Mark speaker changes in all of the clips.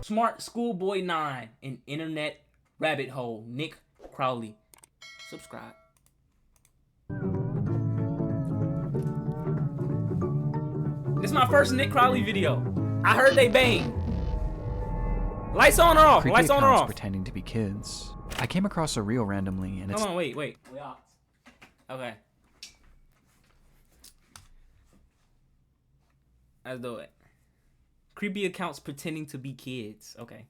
Speaker 1: Smartschoolboy9, an internet rabbit hole. Nick Crowley. Subscribe. This is my first Nick Crowley video. I heard they bang. Lights on or off?
Speaker 2: Creepy
Speaker 1: Lights on or
Speaker 2: accounts
Speaker 1: off?
Speaker 2: pretending to be kids. I came across a reel randomly, and it's...
Speaker 1: Hold on, wait. Okay. Let's do it. Creepy accounts pretending to be kids. Okay.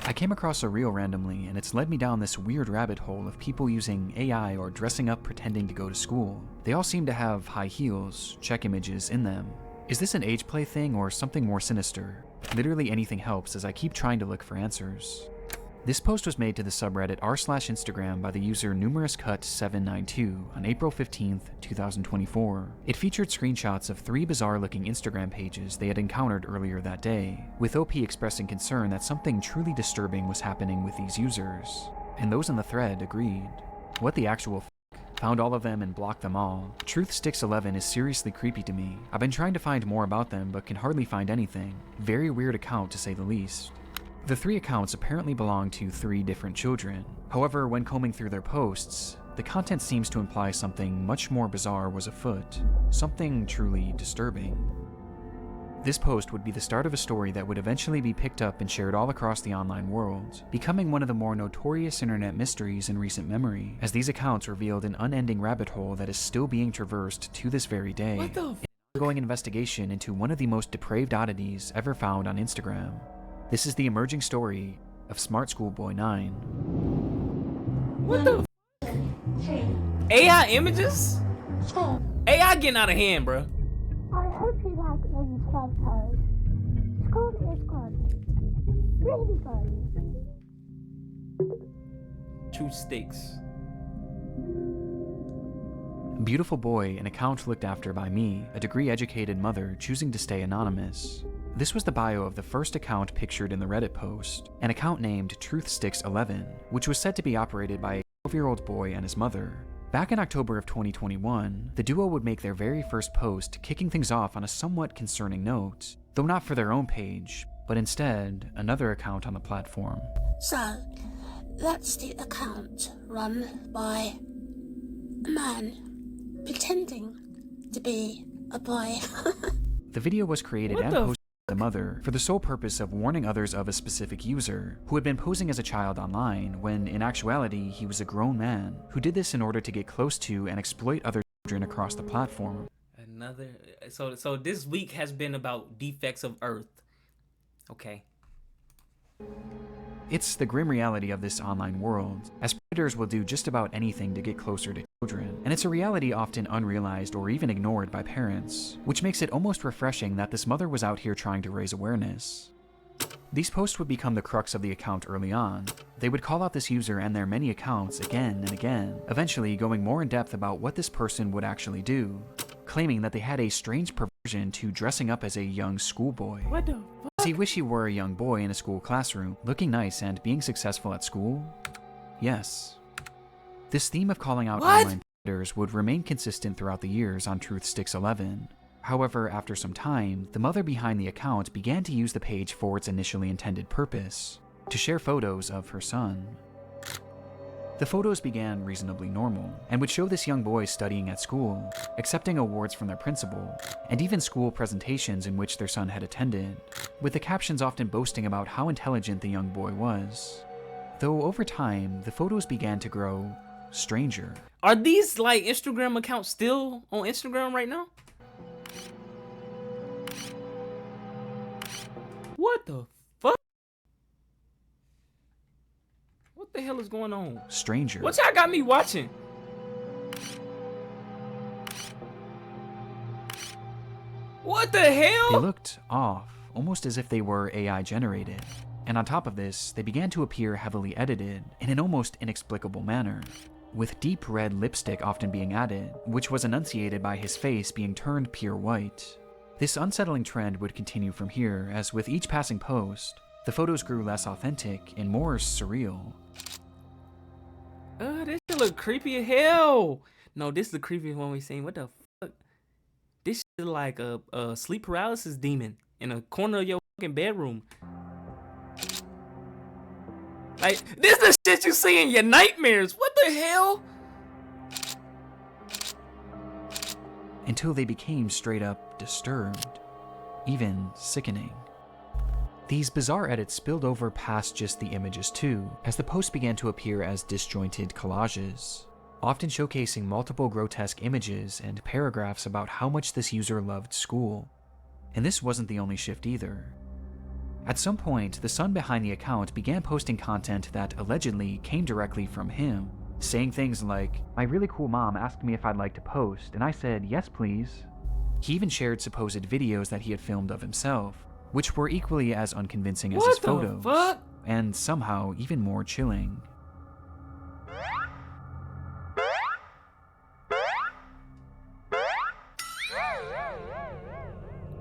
Speaker 2: I came across a reel randomly, and it's led me down this weird rabbit hole of people using AI or dressing up pretending to go to school. They all seem to have high heels, check images in them. Is this an age play thing or something more sinister? Literally anything helps as I keep trying to look for answers. This post was made to the subreddit r/Instagram by the user numerouscut792 on April 15th, 2024. It featured screenshots of 3 bizarre-looking Instagram pages they had encountered earlier that day, with OP expressing concern that something truly disturbing was happening with these users. And those in the thread agreed. What the actual f***? Found all of them and blocked them all. Truthsticks11 is seriously creepy to me. I've been trying to find more about them but can hardly find anything. Very weird account to say the least. The 3 accounts apparently belong to 3 different children. However, when combing through their posts, the content seems to imply something much more bizarre was afoot. Something truly disturbing. This post would be the start of a story that would eventually be picked up and shared all across the online world, becoming one of the more notorious internet mysteries in recent memory, as these accounts revealed an unending rabbit hole that is still being traversed to this very day.
Speaker 1: What the f?
Speaker 2: An ongoing investigation into one of the most depraved oddities ever found on Instagram. This is the emerging story of Smartschoolboy9.
Speaker 1: What the f? AI images? AI getting out of hand, bro.
Speaker 3: I hope you like these photos. School is good. Really good.
Speaker 1: Truth sticks.
Speaker 2: Beautiful boy, an account looked after by me, a degree-educated mother choosing to stay anonymous. This was the bio of the first account pictured in the Reddit post, an account named Truthsticks11, which was said to be operated by a 12-year-old boy and his mother. Back in October of 2021, the duo would make their very first post, kicking things off on a somewhat concerning note, though not for their own page, but instead another account on the platform.
Speaker 3: So, that's the account run by a man pretending to be a boy.
Speaker 2: The video was created
Speaker 1: What
Speaker 2: and
Speaker 1: the
Speaker 2: posted by the mother for the sole purpose of warning others of a specific user who had been posing as a child online when in actuality he was a grown man who did this in order to get close to and exploit other children across the platform.
Speaker 1: Another. So this week has been about defects of Earth. Okay.
Speaker 2: It's the grim reality of this online world, as predators will do just about anything to get closer to children, and it's a reality often unrealized or even ignored by parents, which makes it almost refreshing that this mother was out here trying to raise awareness. These posts would become the crux of the account early on. They would call out this user and their many accounts again and again, eventually going more in depth about what this person would actually do, claiming that they had a strange perversion to dressing up as a young schoolboy.
Speaker 1: What the fuck?
Speaker 2: Does he wish he were a young boy in a school classroom, looking nice and being successful at school? Yes. This theme of calling out online predators would remain consistent throughout the years on Truthsticks11. However, after some time, the mother behind the account began to use the page for its initially intended purpose, to share photos of her son. The photos began reasonably normal, and would show this young boy studying at school, accepting awards from their principal, and even school presentations in which their son had attended, with the captions often boasting about how intelligent the young boy was. Though over time, the photos began to grow stranger.
Speaker 1: Are these like Instagram accounts still on Instagram right now? What the fuck? What the hell is going on?
Speaker 2: Stranger.
Speaker 1: What y'all got me watching? What the hell?
Speaker 2: They looked off, almost as if they were AI generated. And on top of this, they began to appear heavily edited in an almost inexplicable manner, with deep red lipstick often being added, which was enunciated by his face being turned pure white. This unsettling trend would continue from here, as with each passing post, the photos grew less authentic and more surreal.
Speaker 1: This shit look creepy as hell. No, this is the creepiest one we've seen. What the fuck? This shit like a sleep paralysis demon in a corner of your fucking bedroom. Like, this is the shit you see in your nightmares. What the hell?
Speaker 2: Until they became straight up disturbed, even sickening. These bizarre edits spilled over past just the images too, as the posts began to appear as disjointed collages, often showcasing multiple grotesque images and paragraphs about how much this user loved school. And this wasn't the only shift either. At some point, the son behind the account began posting content that allegedly came directly from him, saying things like, "My really cool mom asked me if I'd like to post, and I said, yes please." He even shared supposed videos that he had filmed of himself, which were equally as unconvincing as his photos,
Speaker 1: fuck?
Speaker 2: and somehow even more chilling.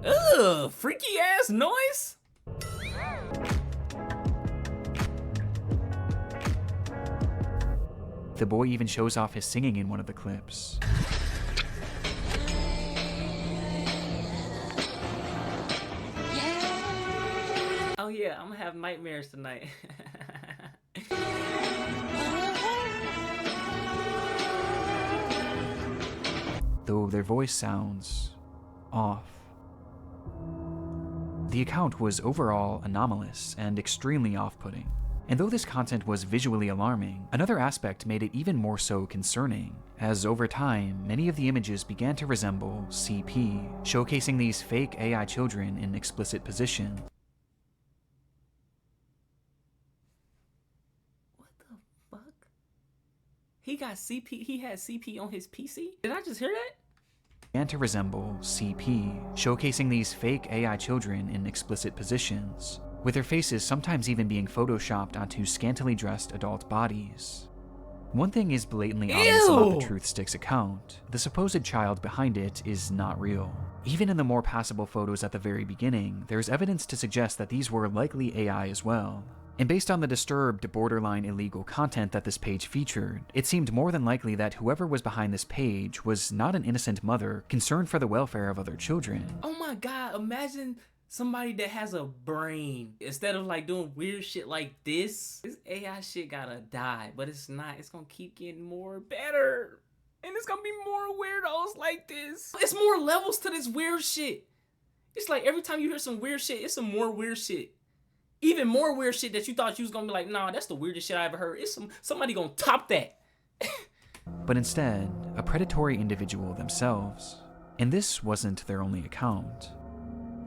Speaker 1: Ugh, freaky ass noise?
Speaker 2: The boy even shows off his singing in one of the clips.
Speaker 1: Oh yeah, I'm gonna have nightmares tonight.
Speaker 2: Though their voice sounds off. The account was overall anomalous and extremely off-putting. And though this content was visually alarming, another aspect made it even more so concerning, as over time, many of the images began to resemble CP, showcasing these fake AI children in explicit positions.
Speaker 1: What the fuck? He got CP, he had CP on his PC? Did I just hear that?
Speaker 2: Began to resemble CP, showcasing these fake AI children in explicit positions, with their faces sometimes even being photoshopped onto scantily dressed adult bodies. One thing is blatantly obvious about the Truth Sticks account: the supposed child behind it is not real. Even in the more passable photos at the very beginning, there's evidence to suggest that these were likely AI as well. And based on the disturbed, borderline illegal content that this page featured, it seemed more than likely that whoever was behind this page was not an innocent mother concerned for the welfare of other children.
Speaker 1: Oh my god, imagine somebody that has a brain. Instead of like doing weird shit like this AI shit gotta die, but it's not. It's gonna keep getting more better. And it's gonna be more weirdos like this. It's more levels to this weird shit. It's like every time you hear some weird shit, it's some more weird shit. Even more weird shit that you thought you was gonna be like, nah, that's the weirdest shit I ever heard. It's somebody gonna top that.
Speaker 2: But instead, a predatory individual themselves. And this wasn't their only account.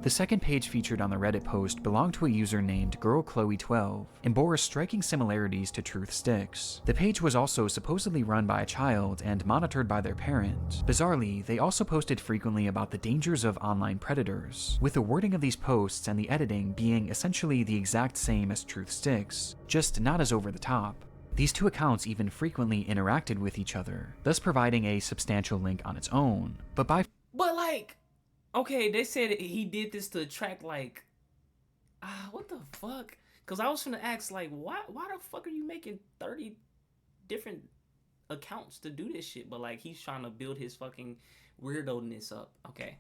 Speaker 2: The second page featured on the Reddit post belonged to a user named GirlChloe12 and bore striking similarities to Truth Sticks. The page was also supposedly run by a child and monitored by their parent. Bizarrely, they also posted frequently about the dangers of online predators, with the wording of these posts and the editing being essentially the exact same as Truth Sticks, just not as over the top. These two accounts even frequently interacted with each other, thus providing a substantial link on its own, but
Speaker 1: like, okay, they said he did this to attract like, what the fuck? Cause I was finna ask like, why the fuck are you making 30 different accounts to do this shit? But like, he's trying to build his fucking weirdo-ness up. Okay.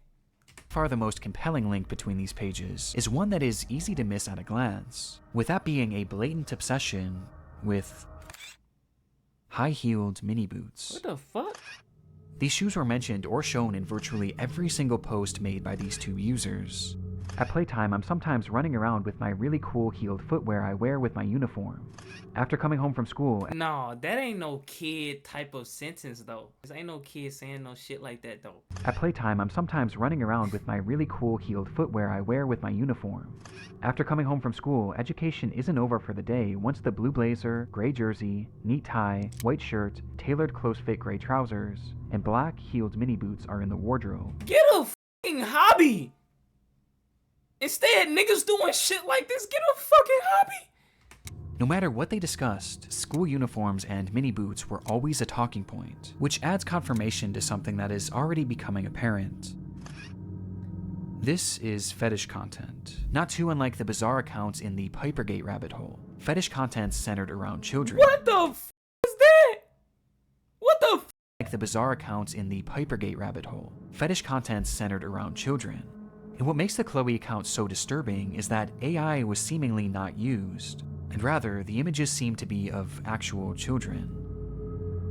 Speaker 2: far the most compelling link between these pages is one that is easy to miss at a glance, with that being a blatant obsession with high-heeled mini boots.
Speaker 1: What the fuck?
Speaker 2: These shoes were mentioned or shown in virtually every single post made by these two users. At playtime, I'm sometimes running around with my really cool heeled footwear I wear with my uniform. After coming home from school...
Speaker 1: No, that ain't no kid type of sentence though. There ain't no kid saying no shit like that though.
Speaker 2: At playtime, I'm sometimes running around with my really cool heeled footwear I wear with my uniform. After coming home from school, education isn't over for the day once the blue blazer, gray jersey, neat tie, white shirt, tailored close-fit gray trousers, and black heeled mini boots are in the wardrobe.
Speaker 1: Get a fucking hobby! Instead, niggas doing shit like this, get a fucking hobby!
Speaker 2: No matter what they discussed, school uniforms and mini boots were always a talking point, which adds confirmation to something that is already becoming apparent. This is fetish content, not too unlike the bizarre accounts in the Pipergate rabbit hole. Fetish content centered around children.
Speaker 1: What the f is that? What the f?
Speaker 2: Like the bizarre accounts in the Pipergate rabbit hole. Fetish content centered around children. And what makes the Chloe account so disturbing is that AI was seemingly not used. and rather, the images seem to be of actual children.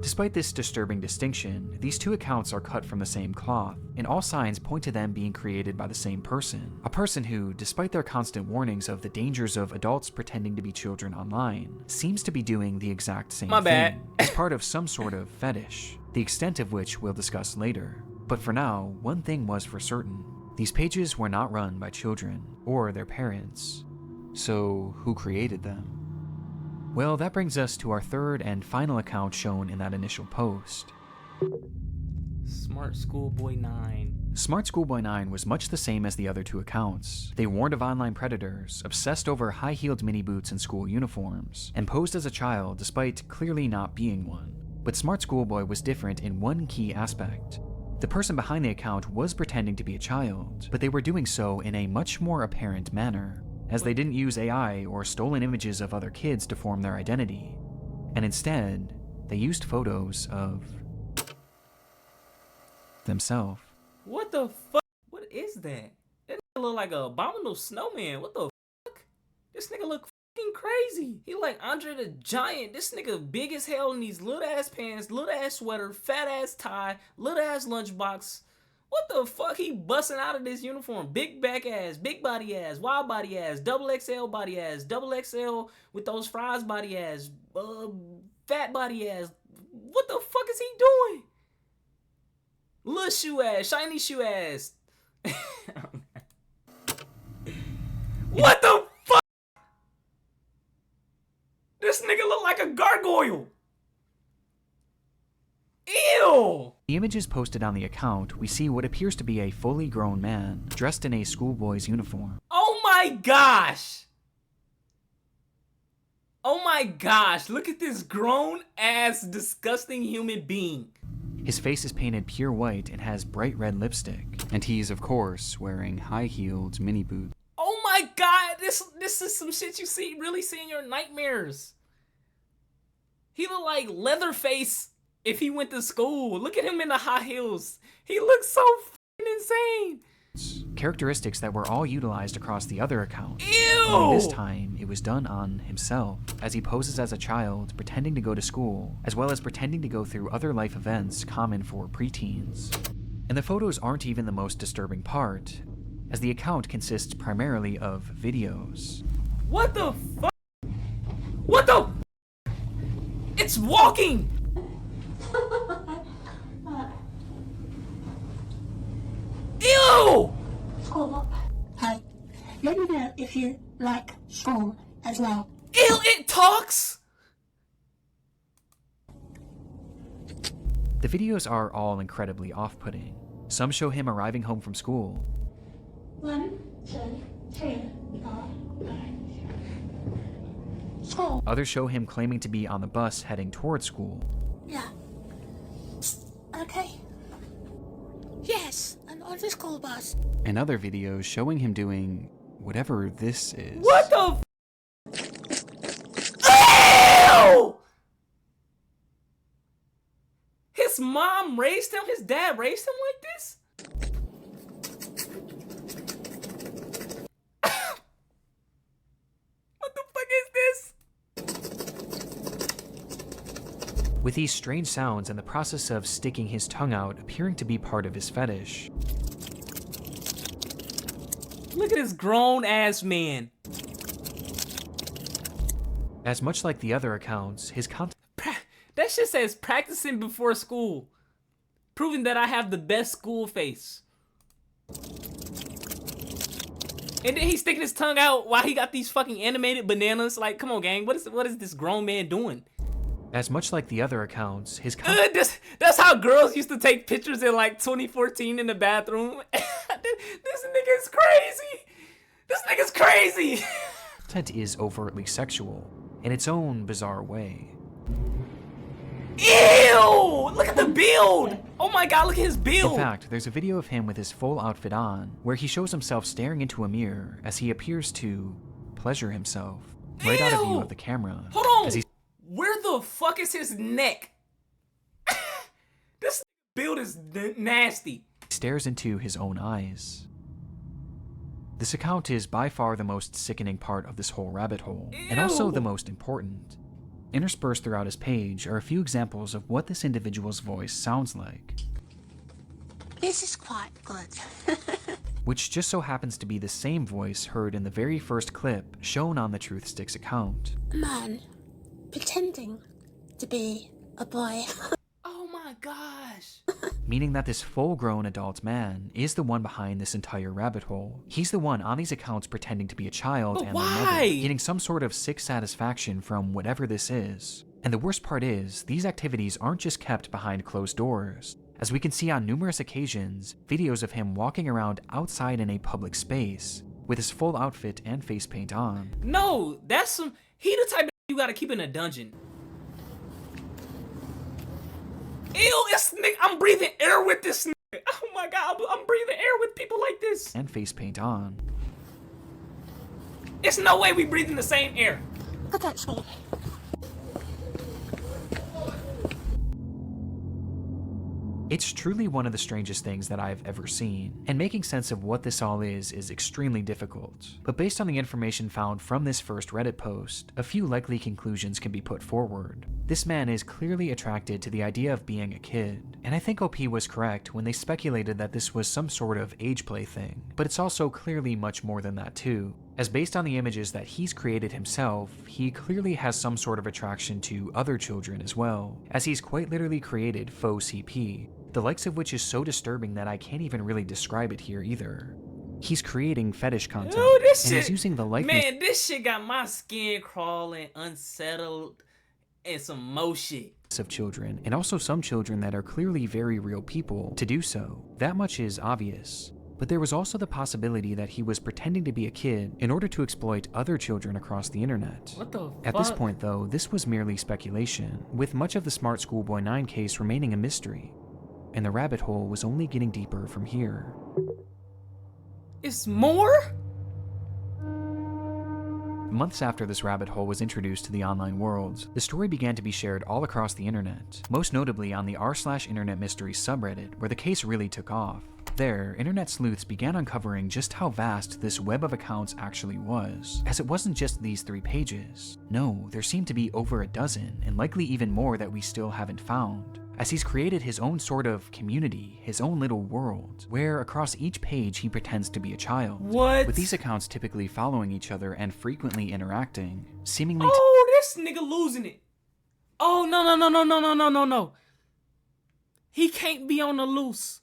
Speaker 2: Despite this disturbing distinction, these two accounts are cut from the same cloth, and all signs point to them being created by the same person. A person who, despite their constant warnings of the dangers of adults pretending to be children online, seems to be doing the exact same thing as part of some sort of fetish, the extent of which we'll discuss later. But for now, one thing was for certain. These pages were not run by children or their parents. So, who created them? Well, that brings us to our third and final account shown in that initial post.
Speaker 1: Smartschoolboy9.
Speaker 2: Smartschoolboy9 was much the same as the other two accounts. They warned of online predators, obsessed over high-heeled mini boots and school uniforms, and posed as a child despite clearly not being one. But Smartschoolboy was different in one key aspect. The person behind the account was pretending to be a child, but they were doing so in a much more apparent manner, as they didn't use AI or stolen images of other kids to form their identity, and instead, they used photos of themselves.
Speaker 1: What the fuck? What is that? That nigga look like a abominable snowman. What the fuck? This nigga look fucking crazy. He like Andre the Giant. This nigga big as hell in these little ass pants, little ass sweater, fat ass tie, little ass lunchbox. What the fuck? He busting out of this uniform. Big back ass, big body ass, wide body ass, double XL body ass, double XL with those fries body ass, fat body ass. What the fuck is he doing? Little shoe ass, shiny shoe ass. What the fuck? This nigga look like a gargoyle. Ew!
Speaker 2: The images posted on the account, we see what appears to be a fully grown man, dressed in a schoolboy's uniform.
Speaker 1: Oh my gosh! Oh my gosh, look at this grown-ass, disgusting human being.
Speaker 2: His face is painted pure white and has bright red lipstick, and he's, of course, wearing high-heeled mini boots.
Speaker 1: Oh my god, this is some shit you really see in your nightmares. He look like Leatherface if he went to school. Look at him in the high heels. He looks so fucking insane.
Speaker 2: Characteristics that were all utilized across the other account.
Speaker 1: Ew!
Speaker 2: Only this time, it was done on himself, as he poses as a child, pretending to go to school, as well as pretending to go through other life events common for preteens. And the photos aren't even the most disturbing part, as the account consists primarily of videos.
Speaker 1: What the fuck? What the? It's walking! Ew!
Speaker 3: School. Hey, let me know if you like school as well.
Speaker 1: Ew, it talks?
Speaker 2: The videos are all incredibly off-putting. Some show him arriving home from school.
Speaker 3: 1, 2, 3, 4, 5. School.
Speaker 2: Others show him claiming to be on the bus heading towards school.
Speaker 3: Yeah. Okay. Yes, I'm on the school bus.
Speaker 2: And other videos showing him doing whatever this is.
Speaker 1: What the Ew! His mom raised him? His dad raised him like this? What the fuck is this?
Speaker 2: With these strange sounds and the process of sticking his tongue out appearing to be part of his fetish.
Speaker 1: Look at this grown-ass man.
Speaker 2: As much like the other accounts, his content
Speaker 1: That shit says practicing before school. Proving that I have the best school face. And then he's sticking his tongue out while he got these fucking animated bananas. Like, come on, gang. What is this grown man doing?
Speaker 2: As much like the other accounts, his
Speaker 1: That's how girls used to take pictures in like 2014 in the bathroom. This nigga is crazy. This nigga's crazy.
Speaker 2: content is overtly sexual, in its own bizarre way.
Speaker 1: Ew! Look at the build! Oh my god, look at his build!
Speaker 2: In fact, there's a video of him with his full outfit on, where he shows himself staring into a mirror as he appears to pleasure himself, right out of view of the camera.
Speaker 1: Hold on!
Speaker 2: As he
Speaker 1: Where the fuck is his neck? This build is nasty.
Speaker 2: stares into his own eyes. This account is by far the most sickening part of this whole rabbit hole, and also the most important. Interspersed throughout his page are a few examples of what this individual's voice sounds like.
Speaker 3: This is quite good.
Speaker 2: Which just so happens to be the same voice heard in the very first clip shown on the Truth Sticks account.
Speaker 3: A man pretending to be a boy.
Speaker 1: Oh my gosh.
Speaker 2: Meaning that this full-grown adult man is the one behind this entire rabbit hole. He's the one on these accounts pretending to be a child
Speaker 1: But
Speaker 2: and
Speaker 1: why?
Speaker 2: their mother, getting some sort of sick satisfaction from whatever this is. And the worst part is, these activities aren't just kept behind closed doors. As we can see on numerous occasions, videos of him walking around outside in a public space, with his full outfit and face paint on.
Speaker 1: No, he the type of you gotta keep in a dungeon. Ew, I'm breathing air with this nigga. Oh my god, I'm breathing air with people like this.
Speaker 2: And face paint on.
Speaker 1: There's no way we breathing the same air.
Speaker 3: Look at me.
Speaker 2: It's truly one of the strangest things that I've ever seen, and making sense of what this all is extremely difficult. But based on the information found from this first Reddit post, a few likely conclusions can be put forward. This man is clearly attracted to the idea of being a kid, and I think OP was correct when they speculated that this was some sort of age play thing, but it's also clearly much more than that too. As based on the images that he's created himself, he clearly has some sort of attraction to other children as well, as he's quite literally created faux CP, the likes of which is so disturbing that I can't even really describe it here either. He's creating fetish content, and he's using the likeness—
Speaker 1: Man, this shit got my skin crawling, unsettled, and some more shit.
Speaker 2: —of children, and also some children that are clearly very real people, to do so. That much is obvious. But there was also the possibility that he was pretending to be a kid in order to exploit other children across the internet.
Speaker 1: What the fuck?
Speaker 2: At this point though, this was merely speculation, with much of the Smartschoolboy9 case remaining a mystery, and the rabbit hole was only getting deeper from here.
Speaker 1: It's more?
Speaker 2: Months after this rabbit hole was introduced to the online world, the story began to be shared all across the internet, most notably on the r/internet mysteries subreddit, where the case really took off. There, internet sleuths began uncovering just how vast this web of accounts actually was, as it wasn't just these 3 pages. No, there seemed to be over a dozen, and likely even more that we still haven't found, as he's created his own sort of community, his own little world, where across each page he pretends to be a child.
Speaker 1: What?
Speaker 2: With these accounts typically following each other and frequently interacting, seemingly—
Speaker 1: Oh, this nigga losing it. Oh, no. He can't be on the loose.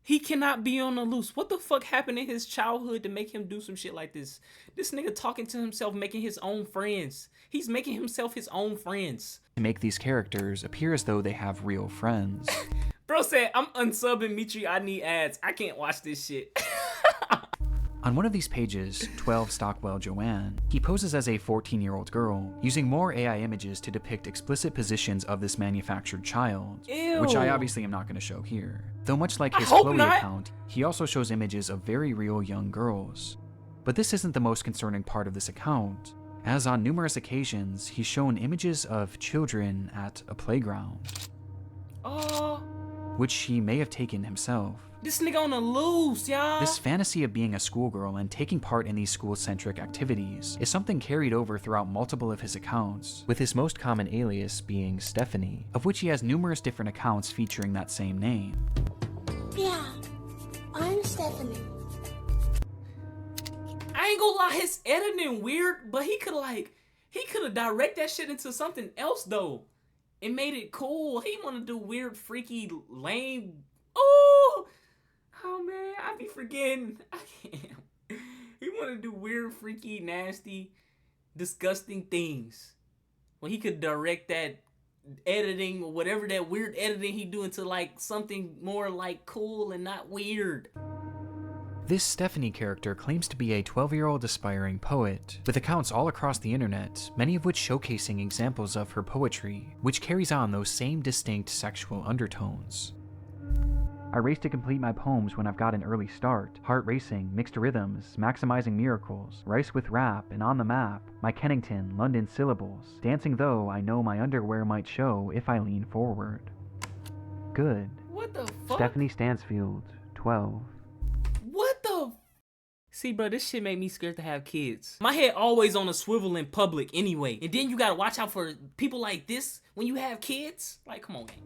Speaker 1: He cannot be on the loose. What the fuck happened in his childhood to make him do some shit like this? This nigga talking to himself, making his own friends. He's making himself his own friends.
Speaker 2: to make these characters appear as though they have real friends.
Speaker 1: Bro said, I'm unsubbing Metri, I need ads. I can't watch this shit.
Speaker 2: On one of these pages, 12 Stockwell Joanne, he poses as a 14-year-old girl, using more AI images to depict explicit positions of this manufactured child,
Speaker 1: Ew.
Speaker 2: which I obviously am not going to show here. Though much like his
Speaker 1: hope
Speaker 2: Chloe
Speaker 1: not.
Speaker 2: account, he also shows images of very real young girls. But this isn't the most concerning part of this account, as on numerous occasions, he's shown images of children at a playground,
Speaker 1: Oh,
Speaker 2: which he may have taken himself.
Speaker 1: this nigga on the loose, y'all.
Speaker 2: This fantasy of being a schoolgirl and taking part in these school-centric activities is something carried over throughout multiple of his accounts, with his most common alias being Stephanie, of which he has numerous different accounts featuring that same name.
Speaker 3: Yeah, I'm Stephanie.
Speaker 1: I ain't gonna lie, his editing weird, but he could have direct that shit into something else though. It made it cool. He wanna do weird, freaky, lame. Oh man, I be forgetting. I can't. He wanna do weird, freaky, nasty, disgusting things. When he could direct that editing or whatever that weird editing he do into like something more like cool and not weird.
Speaker 2: This Stephanie character claims to be a 12-year-old aspiring poet, with accounts all across the internet, many of which showcasing examples of her poetry, which carries on those same distinct sexual undertones. I race to complete my poems when I've got an early start, heart racing, mixed rhythms, maximizing miracles, rice with rap, and on the map, my Kennington, London syllables, dancing though I know my underwear might show if I lean forward. Good.
Speaker 1: What the fuck?
Speaker 2: Stephanie Stansfield, 12.
Speaker 1: What the? See, bro, this shit made me scared to have kids. My head always on a swivel in public anyway. And then you gotta watch out for people like this when you have kids. Like, come on, man.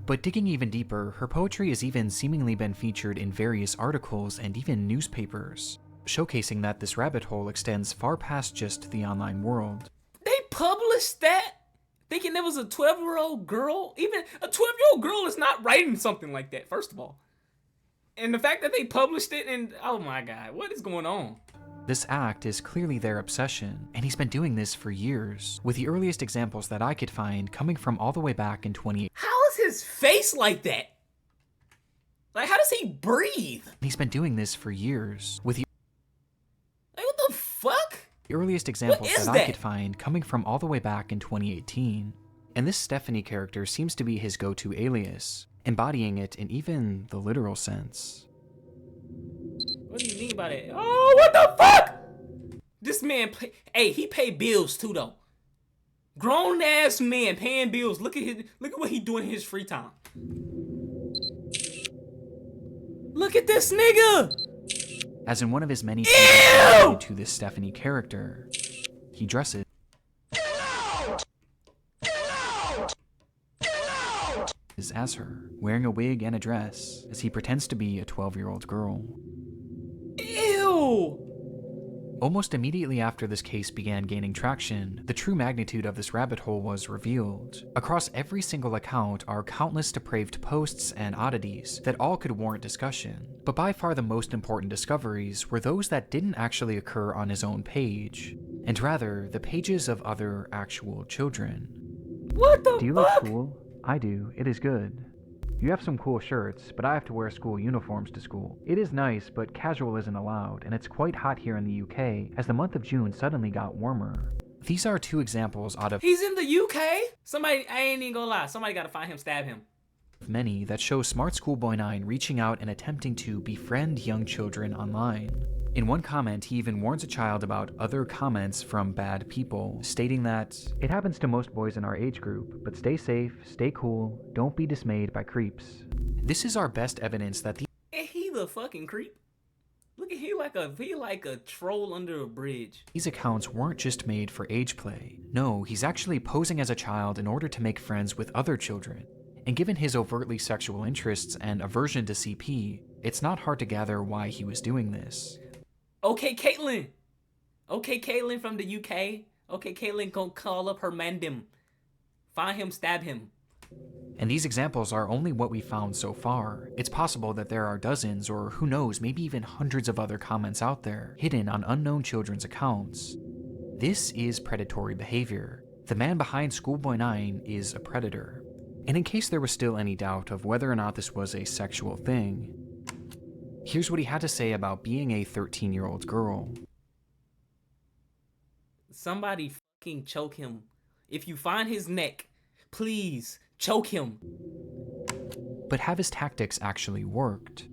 Speaker 2: But digging even deeper, her poetry has even seemingly been featured in various articles and even newspapers, showcasing that this rabbit hole extends far past just the online world.
Speaker 1: They published that thinking there was a 12-year-old girl. Even a 12-year-old girl is not writing something like that, first of all. And the fact that they published it, and oh my god, what is going on?
Speaker 2: This act is clearly their obsession, and he's been doing this for years, with the earliest examples that I could find coming from all the way back in 2018.
Speaker 1: How is his face like that? Like, how does he breathe?
Speaker 2: He's been doing this for years, with the
Speaker 1: Like, what the fuck?
Speaker 2: earliest examples
Speaker 1: What is
Speaker 2: that I
Speaker 1: that?
Speaker 2: could find coming from all the way back in 2018. And this Stephanie character seems to be his go-to alias, embodying it in even the literal sense.
Speaker 1: What do you mean by that? Oh, what the fuck? This man, he paid bills too, though. Grown ass man paying bills. Look at what he doing in his free time. Look at this nigga.
Speaker 2: As in one of his many pages related to this Stephanie character, he dresses as her, wearing a wig and a dress, as he pretends to be a 12-year-old girl.
Speaker 1: Ew.
Speaker 2: Almost immediately after this case began gaining traction, the true magnitude of this rabbit hole was revealed. Across every single account are countless depraved posts and oddities that all could warrant discussion, but by far the most important discoveries were those that didn't actually occur on his own page, and rather the pages of other actual children.
Speaker 1: What the fuck?
Speaker 2: Do you look cool? I do. It is good. You have some cool shirts, but I have to wear school uniforms to school. It is nice, but casual isn't allowed, and it's quite hot here in the UK, as the month of June suddenly got warmer. These are two examples out of
Speaker 1: He's in the UK? Somebody, I ain't even gonna lie, somebody gotta find him, stab him.
Speaker 2: many that show Smartschoolboy9 reaching out and attempting to befriend young children online. In one comment, he even warns a child about other comments from bad people, stating that, "It happens to most boys in our age group, but stay safe, stay cool, don't be dismayed by creeps." This is our best evidence that
Speaker 1: Ain't he the fucking creep? Look at he like a troll under a bridge.
Speaker 2: these accounts weren't just made for age play. No, he's actually posing as a child in order to make friends with other children. And given his overtly sexual interests and aversion to CP, it's not hard to gather why he was doing this.
Speaker 1: Okay, Caitlyn. Okay, Caitlyn from the UK. Okay, Caitlyn gonna call up her mandem. Find him, stab him.
Speaker 2: And these examples are only what we found so far. It's possible that there are dozens, or who knows, maybe even hundreds of other comments out there, hidden on unknown children's accounts. This is predatory behavior. The man behind Schoolboy9 is a predator. And in case there was still any doubt of whether or not this was a sexual thing, here's what he had to say about being a 13-year-old girl.
Speaker 1: Somebody fucking choke him. If you find his neck, please choke him.
Speaker 2: But have his tactics actually worked?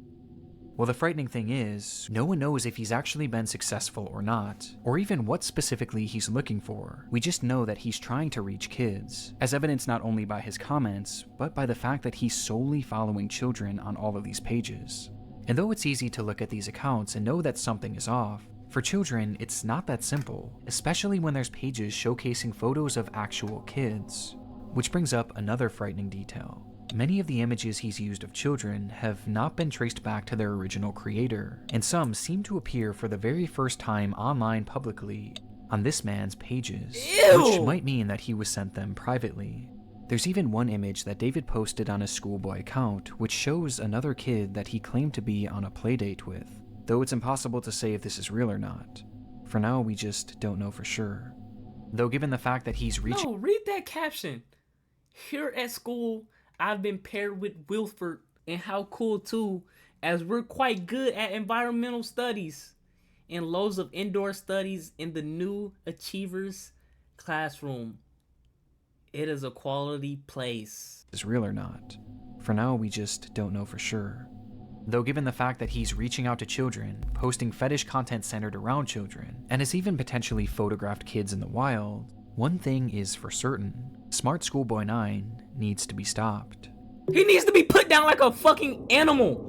Speaker 2: Well, the frightening thing is, no one knows if he's actually been successful or not, or even what specifically he's looking for. We just know that he's trying to reach kids, as evidenced not only by his comments, but by the fact that he's solely following children on all of these pages. And though it's easy to look at these accounts and know that something is off, for children, it's not that simple, especially when there's pages showcasing photos of actual kids. Which brings up another frightening detail. Many of the images he's used of children have not been traced back to their original creator, and some seem to appear for the very first time online publicly on this man's pages, which might mean that he was sent them privately. There's even one image that David posted on his schoolboy account, which shows another kid that he claimed to be on a playdate with, though it's impossible to say if this is real or not. For now, we just don't know for sure. Though given the fact that he's reaching—
Speaker 1: No, read that caption. Here at school, I've been paired with Wilford, and how cool too, as we're quite good at environmental studies and loads of indoor studies in the new Achievers classroom. It is a quality place.
Speaker 2: is real or not. For now, we just don't know for sure. Though given the fact that he's reaching out to children, posting fetish content centered around children, and has even potentially photographed kids in the wild, one thing is for certain: Smartschoolboy9 needs to be stopped.
Speaker 1: He needs to be put down like a fucking animal.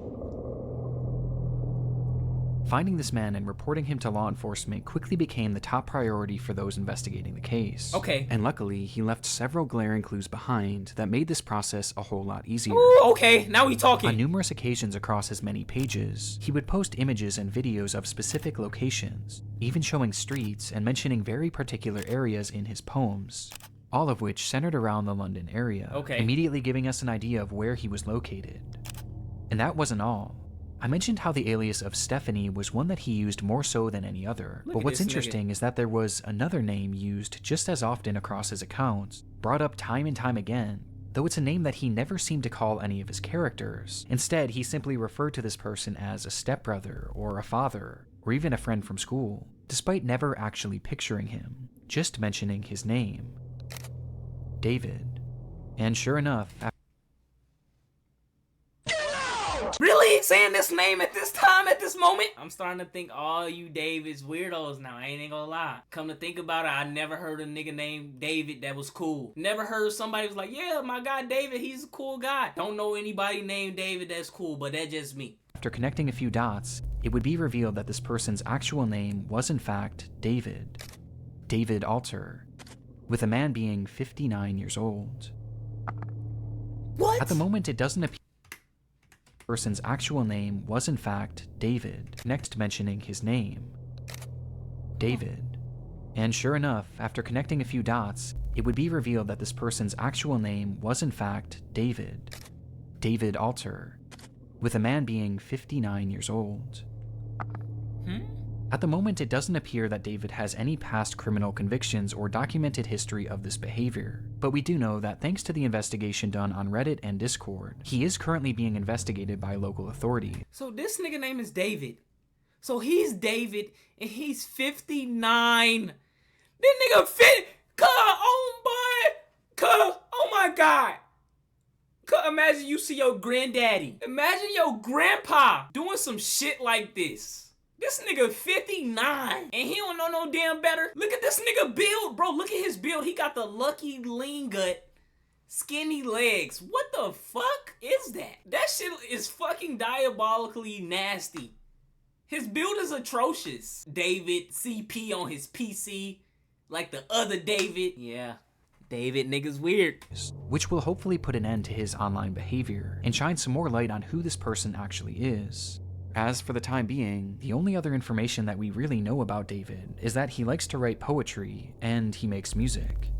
Speaker 2: Finding this man and reporting him to law enforcement quickly became the top priority for those investigating the case.
Speaker 1: Okay.
Speaker 2: And luckily, he left several glaring clues behind that made this process a whole lot easier.
Speaker 1: Ooh, okay, now we talking.
Speaker 2: On numerous occasions across his many pages, he would post images and videos of specific locations, even showing streets and mentioning very particular areas in his poems, all of which centered around the London area, immediately giving us an idea of where he was located. And that wasn't all. I mentioned how the alias of Stephanie was one that he used more so than any other, but what's interesting is that there was another name used just as often across his accounts, brought up time and time again, though it's a name that he never seemed to call any of his characters. Instead, he simply referred to this person as a stepbrother or a father, or even a friend from school, despite never actually picturing him, just mentioning his name, David. And sure enough,
Speaker 1: Really? Saying this name at this time, at this moment? I'm starting to think all you David's weirdos now. I ain't gonna lie. Come to think about it, I never heard a nigga named David that was cool. Never heard somebody was like, yeah, my guy David, he's a cool guy. Don't know anybody named David that's cool, but that's just me.
Speaker 2: After connecting a few dots, it would be revealed that this person's actual name was in fact David. David Alter, with a man being 59 years old.
Speaker 1: What?
Speaker 2: At the moment, it doesn't appear the person's actual name was in fact David, next mentioning his name, David. And sure enough, after connecting a few dots, it would be revealed that this person's actual name was in fact David. David Alter, with a man being 59 years old. At the moment, it doesn't appear that David has any past criminal convictions or documented history of this behavior, but we do know that thanks to the investigation done on Reddit and Discord, he is currently being investigated by local authorities.
Speaker 1: So this nigga name is David. So he's David and he's 59. This nigga oh my God. Imagine you see your granddaddy. Imagine your grandpa doing some shit like this. This nigga 59 and he don't know no damn better. Look at this nigga build, bro. Look at his build. He got the lucky lean gut, skinny legs. What the fuck is that? That shit is fucking diabolically nasty. His build is atrocious. David CP on his PC, like the other David. Yeah, David nigga's weird.
Speaker 2: Which will hopefully put an end to his online behavior and shine some more light on who this person actually is. As for the time being, the only other information that we really know about David is that he likes to write poetry and he makes music.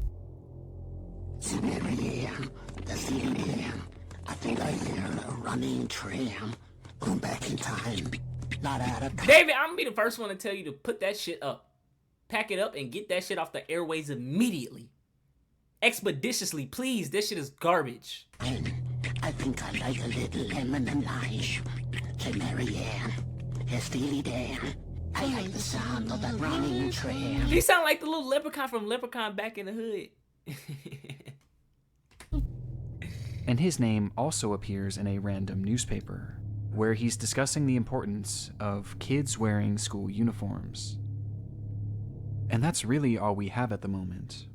Speaker 4: I think I hear a running tram going back in time. Not out of
Speaker 1: David, I'm gonna be the first one to tell you to put that shit up. Pack it up and get that shit off the airways immediately. Expeditiously, please. This shit is garbage.
Speaker 4: I think I like a little lemon and lime. Say Marianne, hey Steely Dan. I like the sound of that running tram.
Speaker 1: He sound like the little leprechaun from Leprechaun Back in the Hood.
Speaker 2: And his name also appears in a random newspaper, where he's discussing the importance of kids wearing school uniforms. And that's really all we have at the moment.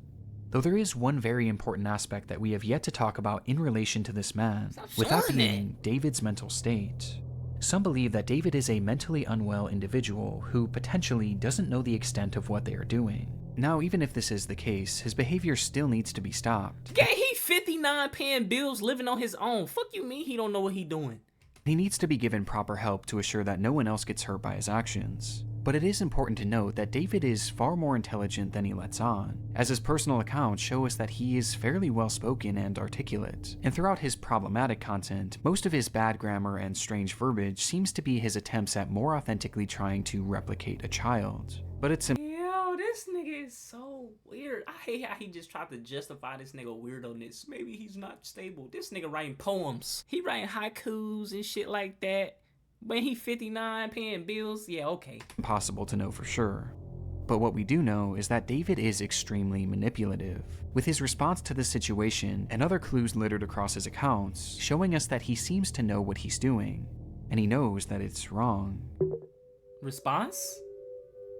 Speaker 2: Though there is one very important aspect that we have yet to talk about in relation to this man, with that being David's mental state. Some believe that David is a mentally unwell individual who potentially doesn't know the extent of what they are doing. Now, even if this is the case, his behavior still needs to be stopped.
Speaker 1: Yeah, he 59 paying bills, living on his own. Fuck you mean he don't know what he doing?
Speaker 2: He needs to be given proper help to assure that no one else gets hurt by his actions. But it is important to note that David is far more intelligent than he lets on, as his personal accounts show us that he is fairly well-spoken and articulate. And throughout his problematic content, most of his bad grammar and strange verbiage seems to be his attempts at more authentically trying to replicate a child. But it's
Speaker 1: Yo, this nigga is so weird. I hate how he just tried to justify this nigga weirdo-ness. Maybe he's not stable. This nigga writing poems. He writing haikus and shit like that. When he 59 paying bills, yeah, okay.
Speaker 2: Impossible to know for sure. But what we do know is that David is extremely manipulative, with his response to the situation and other clues littered across his accounts showing us that he seems to know what he's doing, and he knows that it's wrong.
Speaker 1: Response?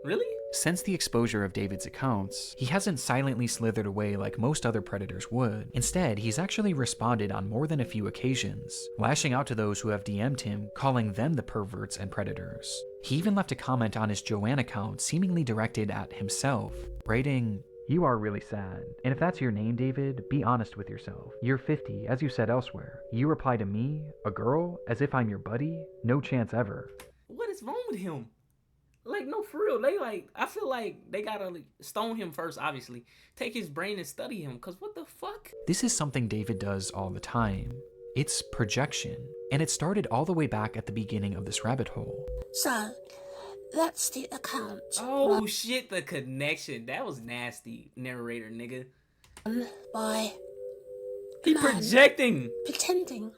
Speaker 1: Really?
Speaker 2: Since the exposure of David's accounts, he hasn't silently slithered away like most other predators would. Instead, he's actually responded on more than a few occasions, lashing out to those who have DM'd him, calling them the perverts and predators. He even left a comment on his Joanne account seemingly directed at himself, writing, "You are really sad. And if that's your name, David, be honest with yourself. You're 50, as you said elsewhere. You reply to me, a girl, as if I'm your buddy? No chance ever."
Speaker 1: What is wrong with him? Like, no, for real. I feel like they gotta stone him first, obviously. Take his brain and study him, because what the fuck?
Speaker 2: This is something David does all the time. It's projection, and it started all the way back at the beginning of this rabbit hole.
Speaker 3: So, that's the account.
Speaker 1: Oh, shit, the connection. That was nasty, narrator, nigga.
Speaker 3: By
Speaker 1: He
Speaker 3: man
Speaker 1: projecting.
Speaker 3: pretending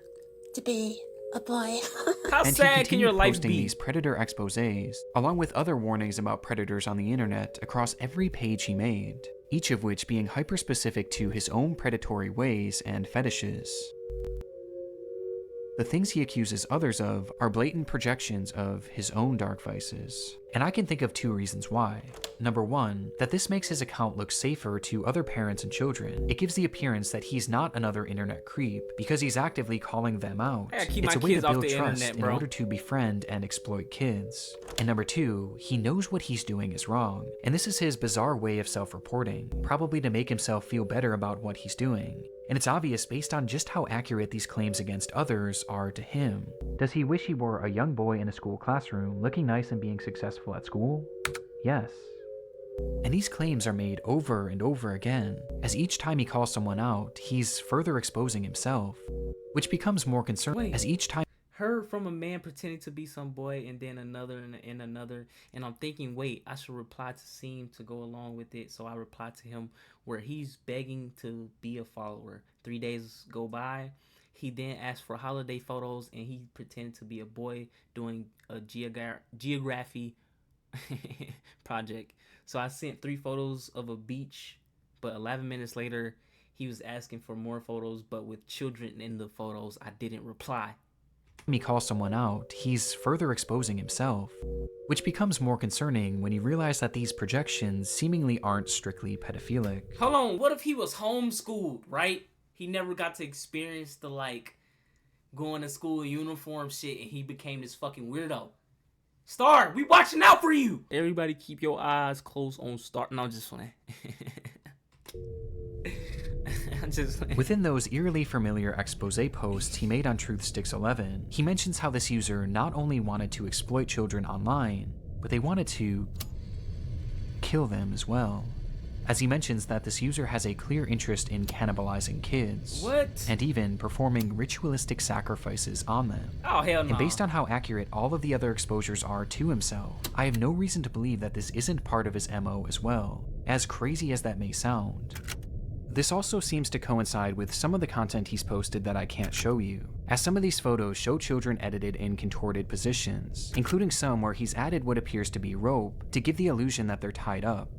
Speaker 3: to be a boy.
Speaker 1: How
Speaker 2: And he
Speaker 1: sad can your
Speaker 2: continued
Speaker 1: life
Speaker 2: posting
Speaker 1: be?
Speaker 2: these predator exposés, along with other warnings about predators on the internet across every page he made, each of which being hyper-specific to his own predatory ways and fetishes. The things he accuses others of are blatant projections of his own dark vices. And I can think of 2 reasons why. Number 1, that this makes his account look safer to other parents and children. It gives the appearance that he's not another internet creep because he's actively calling them out.
Speaker 1: I gotta keep
Speaker 2: It's
Speaker 1: my
Speaker 2: a way
Speaker 1: kids
Speaker 2: to
Speaker 1: off
Speaker 2: build
Speaker 1: the
Speaker 2: trust
Speaker 1: internet,
Speaker 2: in
Speaker 1: bro.
Speaker 2: order to befriend and exploit kids. And number 2, he knows what he's doing is wrong. And this is his bizarre way of self-reporting, probably to make himself feel better about what he's doing. And it's obvious based on just how accurate these claims against others are to him. Does he wish he were a young boy in a school classroom, looking nice and being successful at school? Yes. And these claims are made over and over again, as each time he calls someone out, he's further exposing himself, which becomes more concerning as each time.
Speaker 1: Heard from a man pretending to be some boy and then another and another, and I'm thinking, wait, I should reply to Seem to go along with it. So I reply to him where he's begging to be a follower. 3 days go by. He then asked for holiday photos and he pretended to be a boy doing a geography project. So I sent 3 photos of a beach, but 11 minutes later he was asking for more photos, but with children in the photos. I didn't reply.
Speaker 2: He calls someone out, he's further exposing himself, which becomes more concerning when you realize that these projections seemingly aren't strictly pedophilic.
Speaker 1: Hold on, what if he was homeschooled, right? He never got to experience the, like, going to school uniform shit, and he became this fucking weirdo. Star, we watching out for you! Everybody keep your eyes closed on Star. No, just playing.
Speaker 2: Within those eerily familiar expose posts he made on TruthSticks11, he mentions how this user not only wanted to exploit children online, but they wanted to kill them as well. As he mentions that this user has a clear interest in cannibalizing kids.
Speaker 1: What?
Speaker 2: And even performing ritualistic sacrifices on them.
Speaker 1: Oh, hell no.
Speaker 2: And based on how accurate all of the other exposures are to himself, I have no reason to believe that this isn't part of his MO as well, as crazy as that may sound. This also seems to coincide with some of the content he's posted that I can't show you, as some of these photos show children edited in contorted positions, including some where he's added what appears to be rope to give the illusion that they're tied up.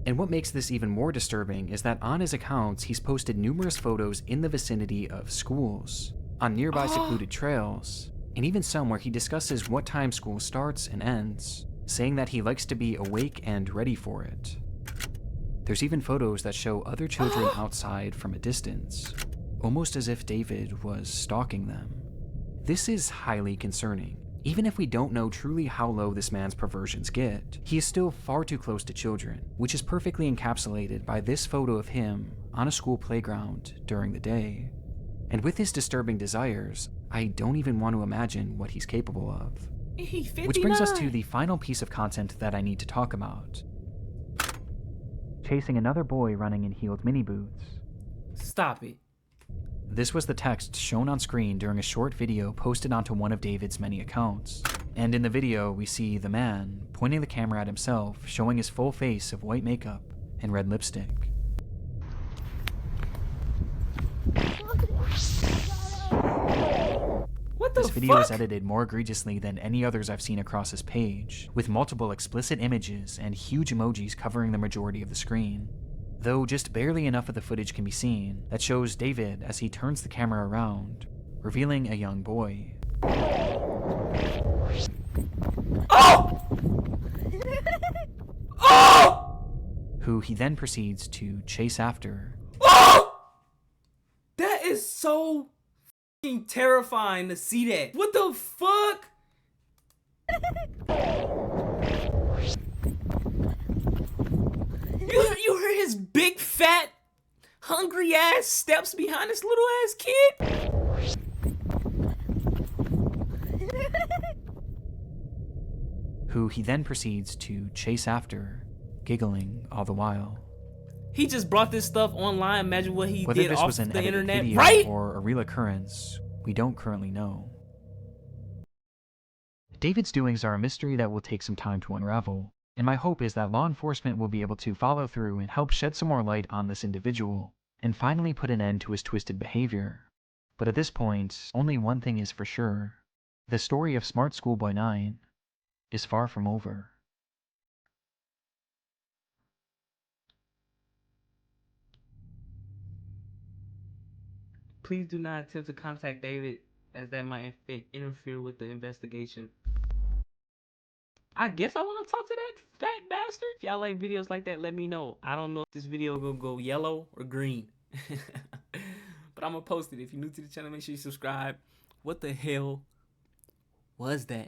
Speaker 2: And what makes this even more disturbing is that on his accounts he's posted numerous photos in the vicinity of schools, on nearby secluded trails, and even some where he discusses what time school starts and ends, saying that he likes to be awake and ready for it. There's even photos that show other children outside from a distance, almost as if David was stalking them. This is highly concerning. Even if we don't know truly how low this man's perversions get, he is still far too close to children, which is perfectly encapsulated by this photo of him on a school playground during the day. And with his disturbing desires, I don't even want to imagine what he's capable of. Which brings us to the final piece of content that I need to talk about. Chasing another boy running in heeled mini boots.
Speaker 1: Stop it.
Speaker 2: This was the text shown on screen during a short video posted onto one of David's many accounts. And in the video, we see the man pointing the camera at himself, showing his full face of white makeup and red lipstick.
Speaker 1: What the
Speaker 2: This video
Speaker 1: fuck?
Speaker 2: is edited more egregiously than any others I've seen across his page, with multiple explicit images and huge emojis covering the majority of the screen. Though just barely enough of the footage can be seen that shows David as he turns the camera around, revealing a young boy.
Speaker 1: Oh!
Speaker 2: who he then proceeds to chase after.
Speaker 1: Oh! That is so fucking terrifying to see that. What the fuck? You heard his big fat hungry ass steps behind this little ass kid?
Speaker 2: Who he then proceeds to chase after, giggling all the while.
Speaker 1: He just brought this stuff online. Imagine what he
Speaker 2: Whether
Speaker 1: did
Speaker 2: this
Speaker 1: off
Speaker 2: was an
Speaker 1: the
Speaker 2: edited
Speaker 1: internet,
Speaker 2: video
Speaker 1: right?
Speaker 2: or a real occurrence, we don't currently know. David's doings are a mystery that will take some time to unravel, and my hope is that law enforcement will be able to follow through and help shed some more light on this individual, and finally put an end to his twisted behavior. But at this point, only one thing is for sure. The story of Smartschoolboy9 is far from over.
Speaker 1: Please do not attempt to contact David, as that might interfere with the investigation. I guess I want to talk to that fat bastard. If y'all like videos like that, let me know. I don't know if this video gonna go yellow or green. But I'm gonna post it. If you're new to the channel, make sure you subscribe. What the hell was that?